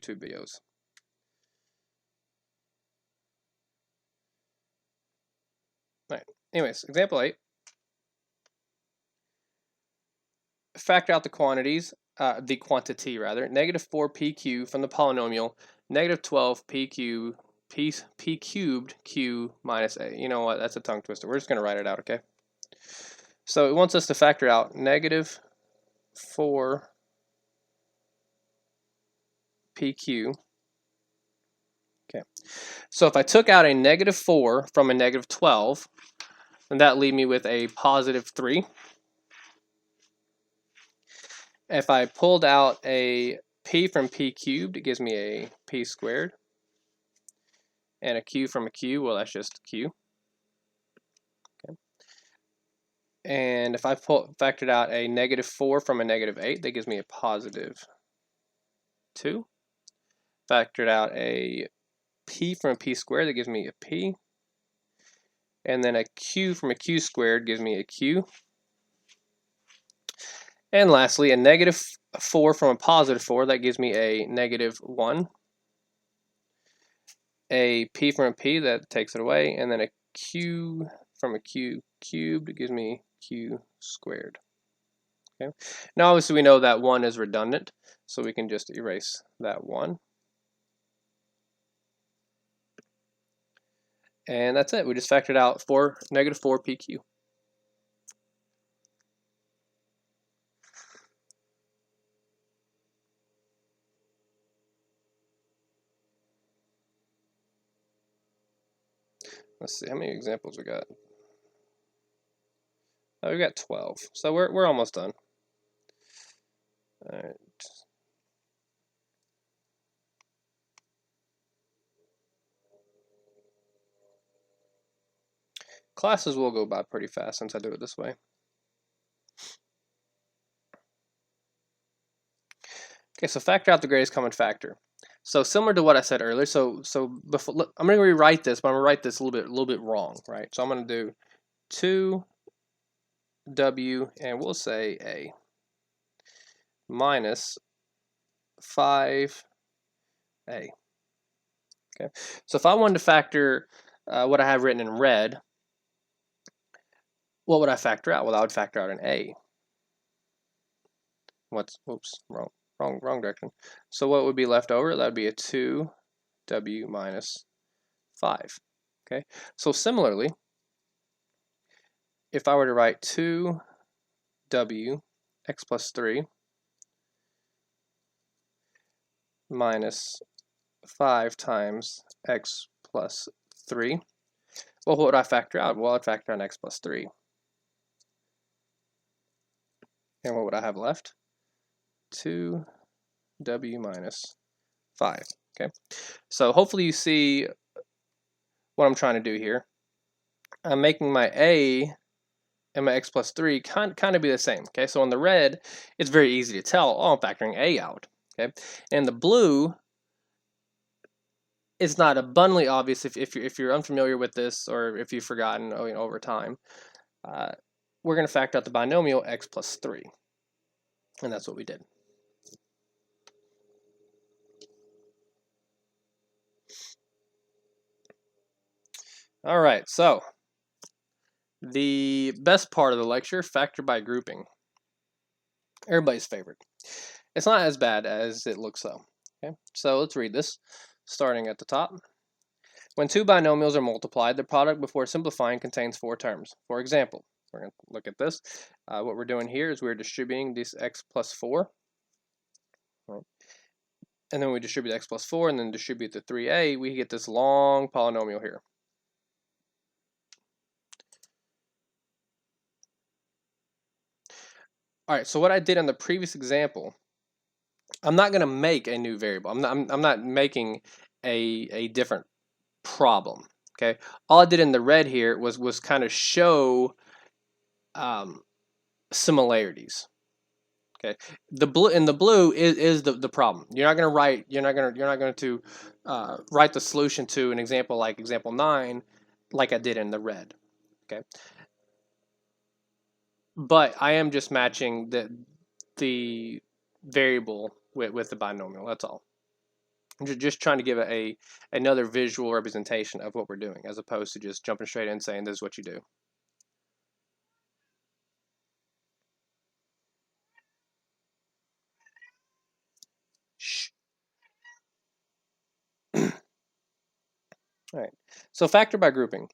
YouTube videos. All right. Anyways, example 8. Factor out the quantities, the quantity rather, negative 4pq from the polynomial, negative 12p cubed q minus a. You know what? That's a tongue twister. We're just going to write it out, okay? So it wants us to factor out negative 4pq. Okay. So if I took out a negative 4 from a negative 12, then that leave me with a positive 3. If I pulled out a p from p cubed, it gives me a p squared. And a q from a q, well, that's just q. Okay. And if I factored out a negative 4 from a negative 8, that gives me a positive 2. Factored out a p from a p squared, that gives me a p. And then a q from a q squared gives me a q. And lastly, a negative 4 from a positive 4, that gives me a negative 1. A p from a p, that takes it away. And then a q from a q cubed, it gives me q squared. Okay. Now obviously we know that 1 is redundant, so we can just erase that 1. And that's it. We just factored out negative 4pq. Let's see how many examples we got. Oh, we got 12. So we're almost done. All right. Classes will go by pretty fast since I do it this way. Okay, so factor out the greatest common factor. So similar to what I said earlier. So before, I'm going to rewrite this, but I'm going to write this a little bit wrong, right? So I'm going to do 2w, and we'll say a, minus 5a. Okay, so if I wanted to factor what I have written in red, what would I factor out? Well, I would factor out an a. Oops, wrong direction. So what would be left over? That would be a 2w minus 5. Okay, so similarly, if I were to write 2w x plus 3 minus 5 times x plus 3, well, what would I factor out? Well, I'd factor out x plus 3. And what would I have left? 2w minus 5. Okay, so hopefully you see what I'm trying to do here. I'm making my a and my x plus 3 kind of be the same. Okay, so in the red, it's very easy to tell, oh, I'm factoring a out. Okay, and the blue, it's not abundantly obvious if you're unfamiliar with this, or if you've forgotten over time. We're going to factor out the binomial x plus 3, and that's what we did. All right, so the best part of the lecture, factor by grouping. Everybody's favorite. It's not as bad as it looks though. Okay, so let's read this, starting at the top. When two binomials are multiplied, the product before simplifying contains 4 terms. For example, we're going to look at this. What we're doing here is we're distributing this x plus 4. Right. And then we distribute x plus 4 and then distribute the 3a. We get this long polynomial here. All right, so what I did in the previous example, I'm not going to make a new variable. I'm not making a different problem. Okay, all I did in the red here was kind of show similarities. Okay, the blue is the problem. You're not going to write the solution to an example like example 9 like I did in the red. Okay, but I am just matching the variable with the binomial. That's all. I'm just trying to give another visual representation of what we're doing, as opposed to just jumping straight in and saying this is what you do. Shh. All right, so factor by grouping.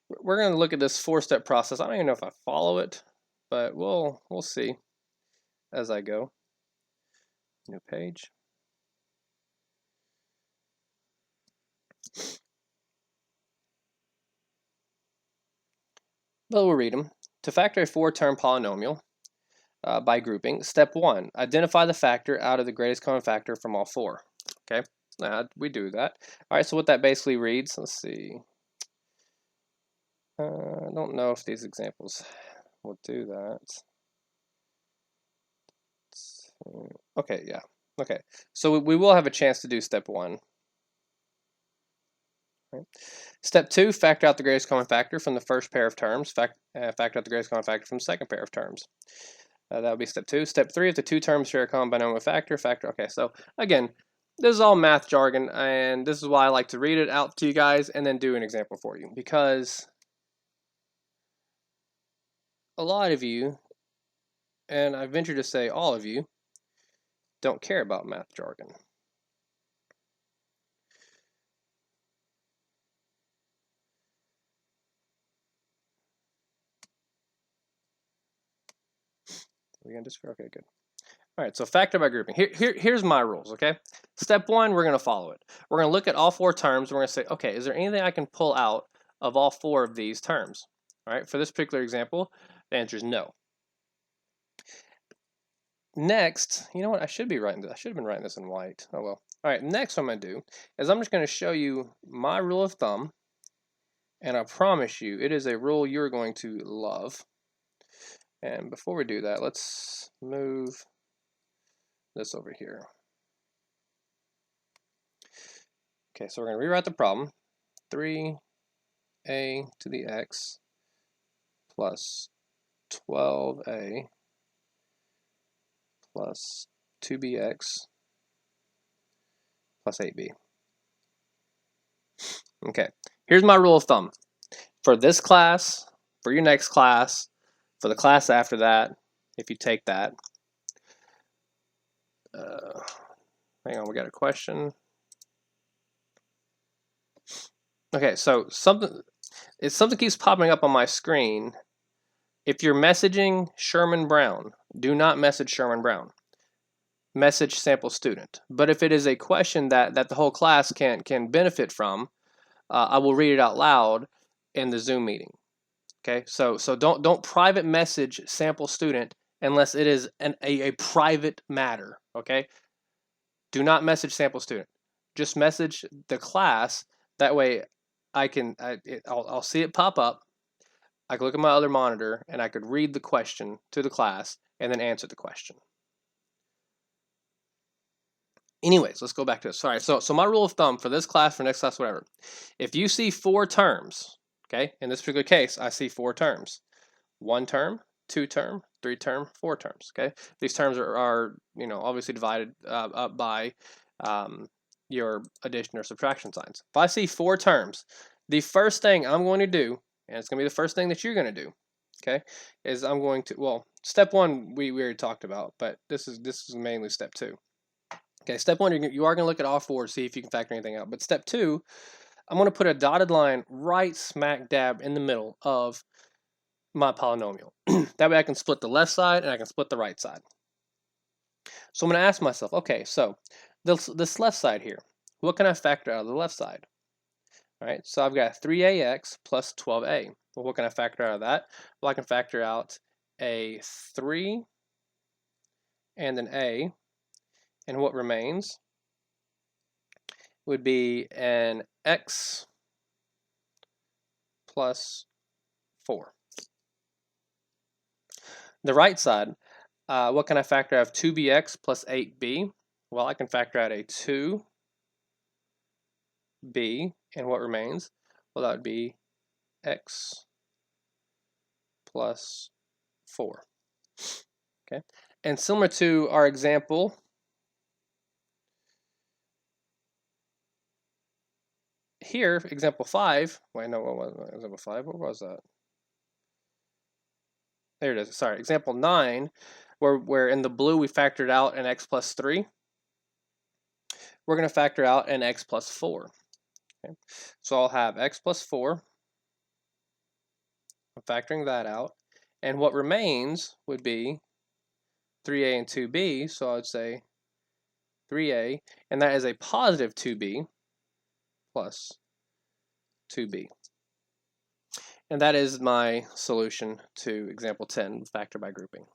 We're going to look at this 4-step process. I don't even know if I follow it, but we'll see as I go. New page. But we'll read them. To factor a 4-term polynomial by grouping, step 1, identify the factor out of the greatest common factor from all 4. Okay, we do that. All right, so what that basically reads, let's see. I don't know if these examples will do that. Okay, yeah. Okay, so we will have a chance to do step 1. Right. Step 2, factor out the greatest common factor from the first pair of terms. Factor out the greatest common factor from the second pair of terms. That would be step 2. Step 3, if the 2 terms share a common binomial factor. Okay, so again, this is all math jargon, and this is why I like to read it out to you guys and then do an example for you, because a lot of you, and I venture to say all of you, don't care about math jargon. We're gonna just okay, good. All right, so factor by grouping. Here's my rules, okay? Step 1, we're going to follow it. We're going to look at all 4 terms. We're going to say, okay, is there anything I can pull out of all 4 of these terms? All right, for this particular example, the answer is no. Next, you know what? I should have been writing this in white. Oh well. All right, next what I'm going to do is I'm just going to show you my rule of thumb, and I promise you it is a rule you're going to love. And before we do that, let's move this over here. Okay, so we're going to rewrite the problem. 3a to the x plus 12a plus 2bx plus 8b. Okay, here's my rule of thumb. For this class, for your next class, for the class after that, if you take that. Hang on, we got a question. Okay, so something keeps popping up on my screen. If you're messaging Sherman Brown, do not message Sherman Brown. Message sample student. But if it is a question that the whole class can benefit from, I will read it out loud in the Zoom meeting. Okay, so don't private message sample student unless it is a private matter. Okay, do not message sample student. Just message the class. That way, I'll see it pop up. I can look at my other monitor and I could read the question to the class and then answer the question. Anyways, let's go back to this. Sorry, so my rule of thumb for this class, for next class, whatever. If you see 4 terms, okay, in this particular case, I see 4 terms. 1 term, 2 term, 3 term, 4 terms, okay? These terms are you know, obviously divided up by your addition or subtraction signs. If I see 4 terms, the first thing I'm going to do, and it's going to be the first thing that you're going to do, okay, is I'm going to, well, step 1 we already talked about, but this is mainly step 2. Okay, step 1, you are going to look at all 4 to see if you can factor anything out. But step 2, I'm going to put a dotted line right smack dab in the middle of my polynomial. That way I can split the left side and I can split the right side. So I'm going to ask myself, okay, so this left side here, what can I factor out of the left side? All right, so I've got 3ax plus 12a. Well, what can I factor out of that? Well, I can factor out a 3 and an a. And what remains would be an x plus 4. The right side, what can I factor out of 2bx plus 8b? Well, I can factor out a 2b, and what remains? Well, that would be x plus 4. Okay, and similar to our example, here, example 5, wait, no, what was example 5? What was that? There it is, sorry, example 9, where in the blue we factored out an x plus 3. We're going to factor out an x plus 4. Okay? So I'll have x plus 4. I'm factoring that out. And what remains would be 3a and 2b. So I would say 3a, and that is a positive 2b plus 2b. And that is my solution to example 10, factor by grouping.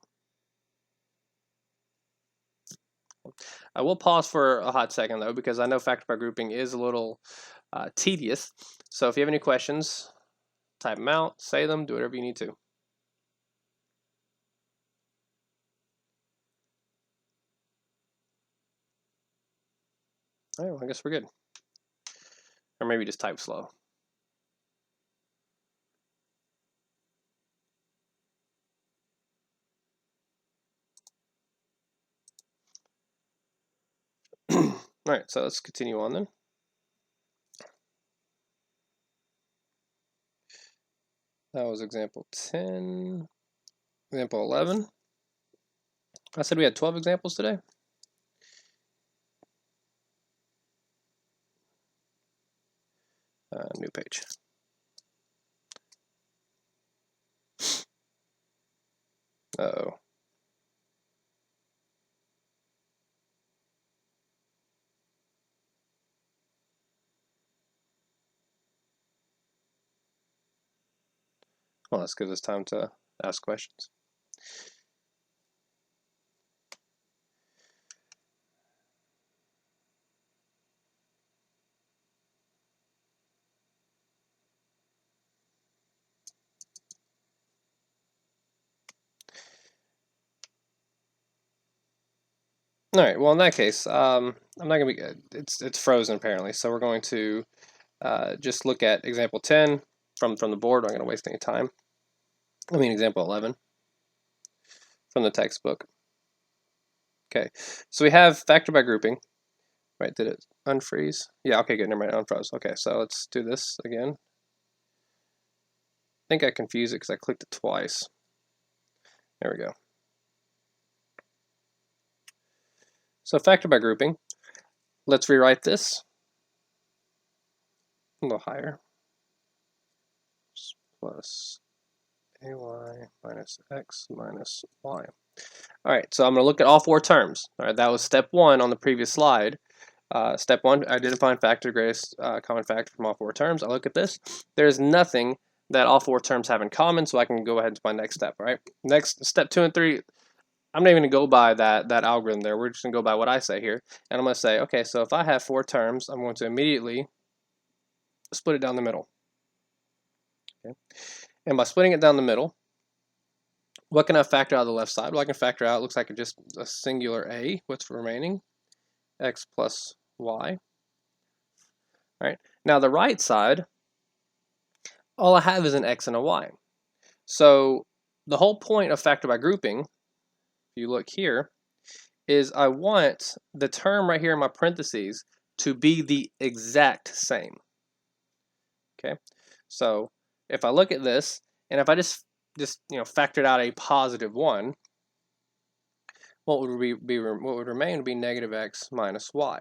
I will pause for a hot second though, because I know factor by grouping is a little tedious. So if you have any questions, type them out, say them, do whatever you need to. All right, well, I guess we're good. Or maybe just type slow. All right, so let's continue on then. That was example 10. Example 11. I said we had 12 examples today. New page. Uh-oh. Well, let's give this time to ask questions. All right, well, in that case, I'm not going to be, it's frozen apparently, so we're going to just look at example 10 from the board. I'm not going to waste any time. I mean, example 11 from the textbook. Okay, so we have factor by grouping. Right, did it unfreeze? Yeah, okay, good, never mind, unfroze. Okay, so let's do this again. I think I confused it because I clicked it twice. There we go. So factor by grouping. Let's rewrite this a little higher. Plus ay minus x minus y. All right, so I'm going to look at all 4 terms. All right, that was step 1 on the previous slide. Step 1, identifying factor greatest common factor from all 4 terms. I look at this. There's nothing that all 4 terms have in common, so I can go ahead to my next step. All right, next step 2 and 3. I'm not even going to go by that algorithm there. We're just going to go by what I say here. And I'm going to say, okay, so if I have 4 terms, I'm going to immediately split it down the middle. Okay. And by splitting it down the middle, what can I factor out of the left side? Well, I can factor out, it looks like just a singular a, what's remaining, x plus y. All right, now the right side, all I have is an x and a y. So the whole point of factor by grouping, if you look here, is I want the term right here in my parentheses to be the exact same. Okay, so if I look at this, and if I just factored out a positive 1, what would remain would be negative x minus y.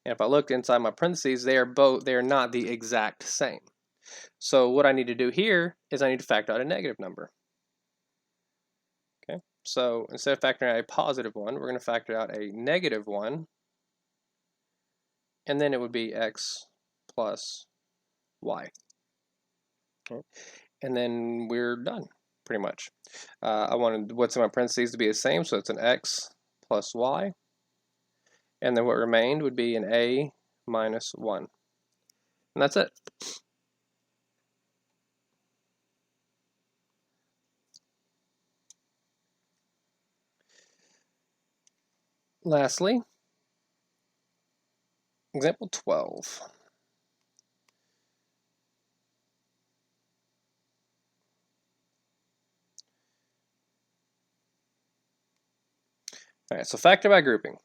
And if I looked inside my parentheses, they are not the exact same. So what I need to do here is I need to factor out a negative number. Okay, so instead of factoring out a positive 1, we're going to factor out a negative 1, and then it would be x plus y. Okay. And then we're done, pretty much. I wanted what's in my parentheses to be the same, so it's an x plus y. And then what remained would be an a minus 1. And that's it. Lastly, example 12. All right, so factor by grouping.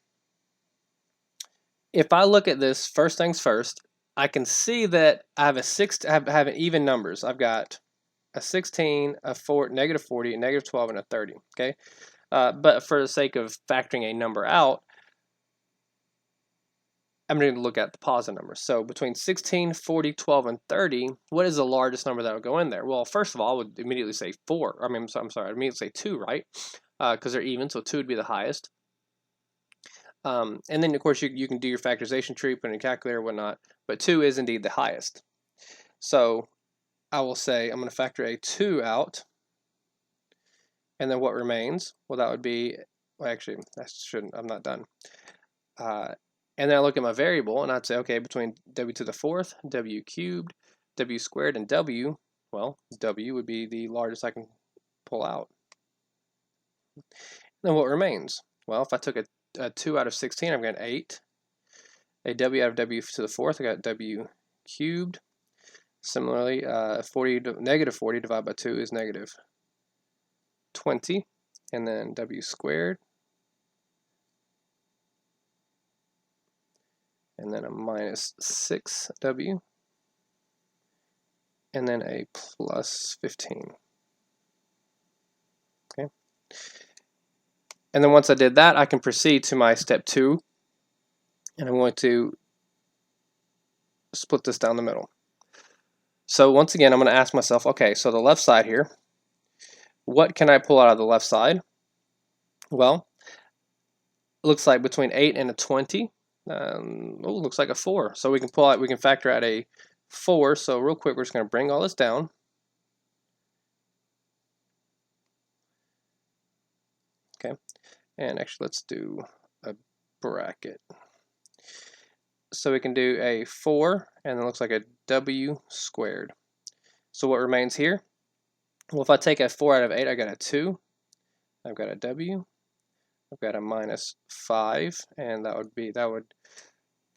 If I look at this, first things first, I can see that I have even numbers. I've got a 16, a negative 40, a negative 12, and a 30. Okay, but for the sake of factoring a number out, I'm going to look at the positive numbers. So between 16, 40, 12, and 30, what is the largest number that will go in there? Well, first of all, I would immediately say 4. I mean, I'm sorry, I'd immediately say 2, right? Because they're even, so 2 would be the highest. And then, of course, you can do your factorization tree, put in a calculator, whatnot, but 2 is indeed the highest. So I will say I'm going to factor a 2 out, and then what remains? Well, that would be, well, actually, I'm not done. And then I look at my variable, and I'd say, okay, between w to the 4th, w cubed, w squared, and w, well, w would be the largest I can pull out. Then what remains? Well, if I took a 2 out of 16, I've got 8. A w out of w to the 4th, I got w cubed. Similarly, negative 40 divided by 2 is negative 20. And then w squared. And then a minus 6w, and then a plus 15. Okay. And then once I did that, I can proceed to my step 2, and I'm going to split this down the middle. So once again, I'm going to ask myself, okay, so the left side here, what can I pull out of the left side? Well, it looks like between 8 and a 20. Looks like a 4. So we can factor out a 4. So real quick, we're just going to bring all this down. Okay, and actually let's do a bracket. So we can do a 4, and it looks like a w squared. So what remains here? Well, if I take a 4 out of 8, I got a 2. I've got a w. I've got a minus 5, and that would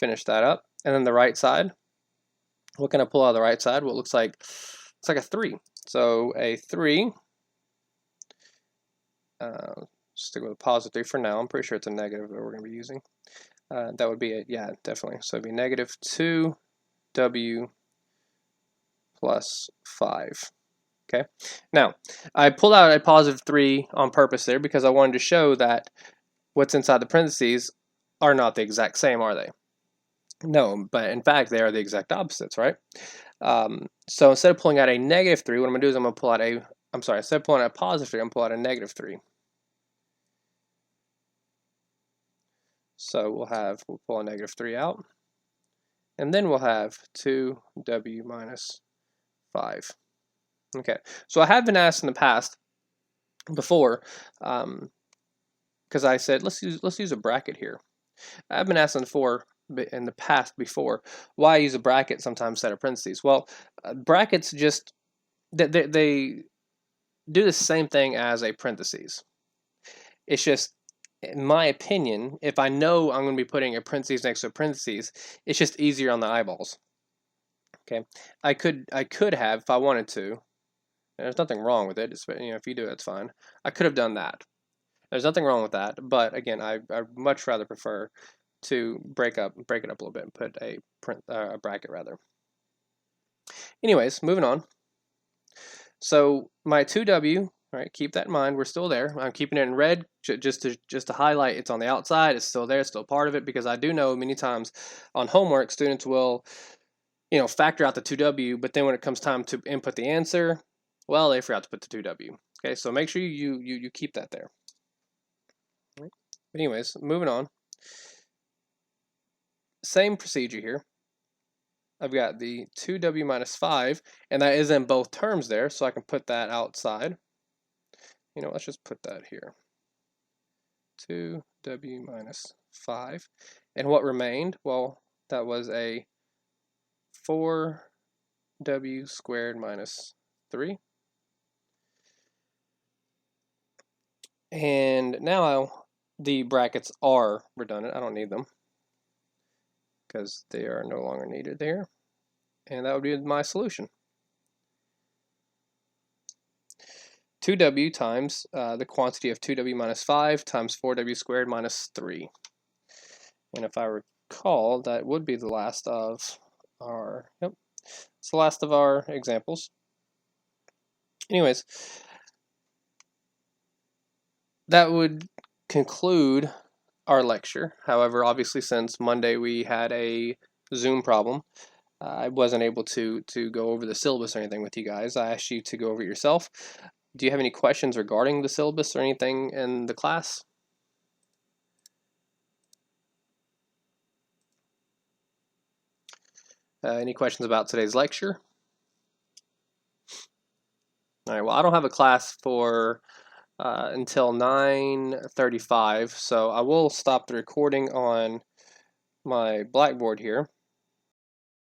finish that up. And then the right side, what can I pull out of the right side? Well, it looks like a 3. So a 3, stick with a positive 3 for now. I'm pretty sure it's a negative that we're going to be using. That would be it, yeah, definitely. So it'd be negative 2w plus 5. Okay, now I pulled out a positive 3 on purpose there because I wanted to show that what's inside the parentheses are not the exact same, are they? No, but in fact they are the exact opposites, right? So instead of pulling out a negative 3, what I'm going to do is I'm going to pull out instead of pulling out a positive 3, I'm going to pull out a negative 3. So we'll pull a negative 3 out, and then we'll have 2w minus 5. Okay, so I have been asked in the past before, because I said let's use a bracket here. I've been asked in the past before why I use a bracket sometimes instead of parentheses. Well, brackets just they do the same thing as a parentheses. It's just, in my opinion, if I know I'm going to be putting a parentheses next to a parentheses, it's just easier on the eyeballs. Okay, I could have, if I wanted to. There's nothing wrong with it. It's, if you do it, it's fine. I could have done that. There's nothing wrong with that. But again, I much rather prefer to break it up a little bit and put a bracket rather. Anyways, moving on. So my 2w, all right, keep that in mind. We're still there. I'm keeping it in red just to highlight it's on the outside. It's still there. It's still part of it, because I do know many times on homework students will, factor out the 2w, but then when it comes time to input the answer, well, they forgot to put the 2w. Okay, so make sure you keep that there. Right. Anyways, moving on. Same procedure here. I've got the 2w minus 5, and that is in both terms there, so I can put that outside. Let's just put that here. 2w minus 5. And what remained? Well, that was a 4w squared minus 3. And now the brackets are redundant. I don't need them because they are no longer needed there. And that would be my solution. 2w times the quantity of 2w minus 5 times 4w squared minus 3. And if I recall, that would be the last of Yep, it's the last of our examples. Anyways, that would conclude our lecture. However, obviously, since Monday we had a Zoom problem, I wasn't able to go over the syllabus or anything with you guys. I asked you to go over it yourself. Do you have any questions regarding the syllabus or anything in the class? Any questions about today's lecture? All right, well, I don't have a class for until 9:35, so I will stop the recording on my Blackboard here.